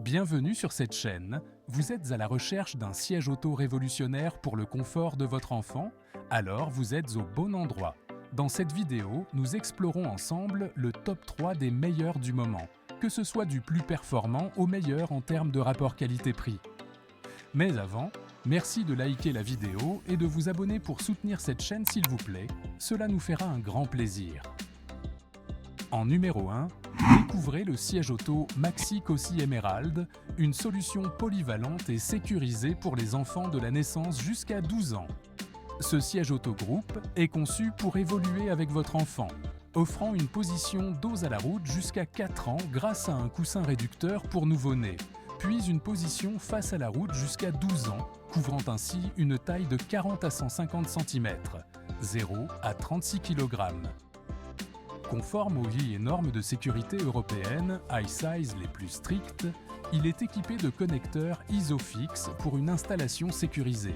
Bienvenue sur cette chaîne. Vous êtes à la recherche d'un siège auto révolutionnaire pour le confort de votre enfant? Alors vous êtes au bon endroit. Dans cette vidéo, nous explorons ensemble le top 3 des meilleurs du moment, que ce soit du plus performant au meilleur en termes de rapport qualité-prix. Mais avant, merci de liker la vidéo et de vous abonner pour soutenir cette chaîne s'il vous plaît, cela nous fera un grand plaisir. En numéro 1, découvrez le siège auto Maxi Cossi Emerald, une solution polyvalente et sécurisée pour les enfants de la naissance jusqu'à 12 ans. Ce siège auto groupe est conçu pour évoluer avec votre enfant, offrant une position dos à la route jusqu'à 4 ans grâce à un coussin réducteur pour nouveau-nés, puis une position face à la route jusqu'à 12 ans, couvrant ainsi une taille de 40 à 150 cm, 0 à 36 kg. Conforme aux vieilles normes de sécurité européennes, iSize les plus strictes, il est équipé de connecteurs ISOFIX pour une installation sécurisée.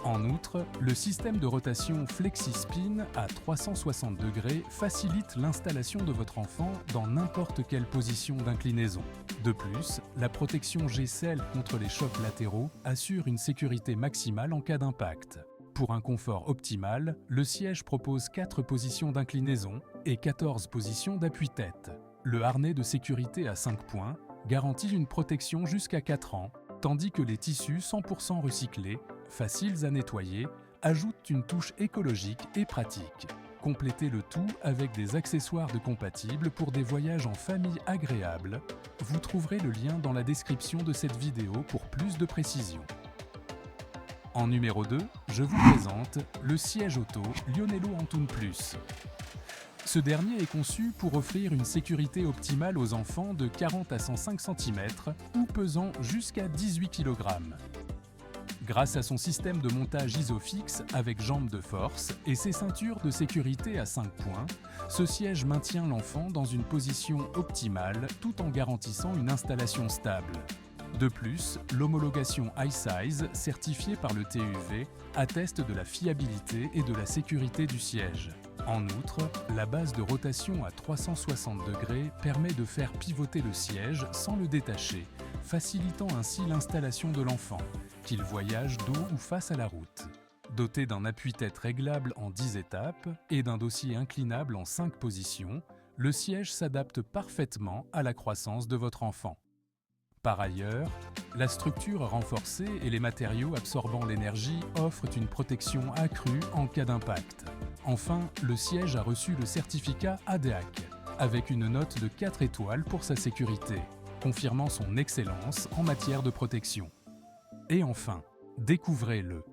En outre, le système de rotation FlexiSpin à 360 degrés facilite l'installation de votre enfant dans n'importe quelle position d'inclinaison. De plus, la protection G-Cell contre les chocs latéraux assure une sécurité maximale en cas d'impact. Pour un confort optimal, le siège propose 4 positions d'inclinaison et 14 positions d'appui-tête. Le harnais de sécurité à 5 points garantit une protection jusqu'à 4 ans, tandis que les tissus 100% recyclés, faciles à nettoyer, ajoutent une touche écologique et pratique. Complétez le tout avec des accessoires de compatibles pour des voyages en famille agréables. Vous trouverez le lien dans la description de cette vidéo pour plus de précision. En numéro 2, je vous présente le siège auto Lionello Antoon Plus. Ce dernier est conçu pour offrir une sécurité optimale aux enfants de 40 à 105 cm ou pesant jusqu'à 18 kg. Grâce à son système de montage ISOFIX avec jambes de force et ses ceintures de sécurité à 5 points, ce siège maintient l'enfant dans une position optimale tout en garantissant une installation stable. De plus, l'homologation iSize, certifiée par le TÜV, atteste de la fiabilité et de la sécurité du siège. En outre, la base de rotation à 360 degrés permet de faire pivoter le siège sans le détacher, facilitant ainsi l'installation de l'enfant, qu'il voyage dos ou face à la route. Doté d'un appui-tête réglable en 10 étapes et d'un dossier inclinable en 5 positions, le siège s'adapte parfaitement à la croissance de votre enfant. Par ailleurs, la structure renforcée et les matériaux absorbant l'énergie offrent une protection accrue en cas d'impact. Enfin, le siège a reçu le certificat ADAC, avec une note de 4 étoiles pour sa sécurité, confirmant son excellence en matière de protection. Et enfin, découvrez-le.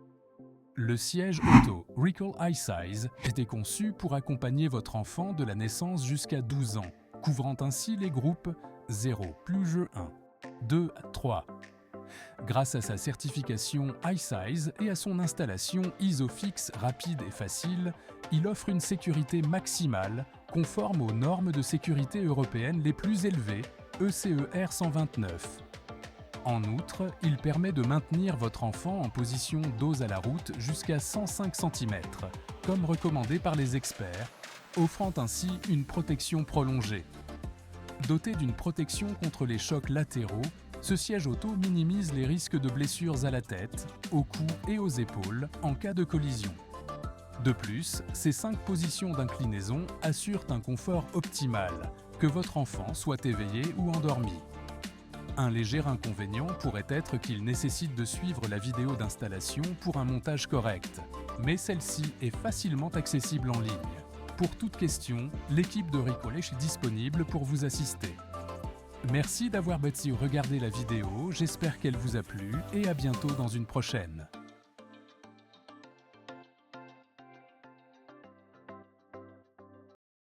Le siège auto Recall iSize était conçu pour accompagner votre enfant de la naissance jusqu'à 12 ans, couvrant ainsi les groupes 0 plus jeu 1. 2 à 3. Grâce à sa certification iSize et à son installation ISOFIX rapide et facile, il offre une sécurité maximale conforme aux normes de sécurité européennes les plus élevées, ECER 129. En outre, il permet de maintenir votre enfant en position dos à la route jusqu'à 105 cm, comme recommandé par les experts, offrant ainsi une protection prolongée. Doté d'une protection contre les chocs latéraux, ce siège auto minimise les risques de blessures à la tête, au cou et aux épaules en cas de collision. De plus, ces 5 positions d'inclinaison assurent un confort optimal, que votre enfant soit éveillé ou endormi. Un léger inconvénient pourrait être qu'il nécessite de suivre la vidéo d'installation pour un montage correct, mais celle-ci est facilement accessible en ligne. Pour toute question, l'équipe de Recall est disponible pour vous assister. Merci d'avoir regardé la vidéo, j'espère qu'elle vous a plu et à bientôt dans une prochaine.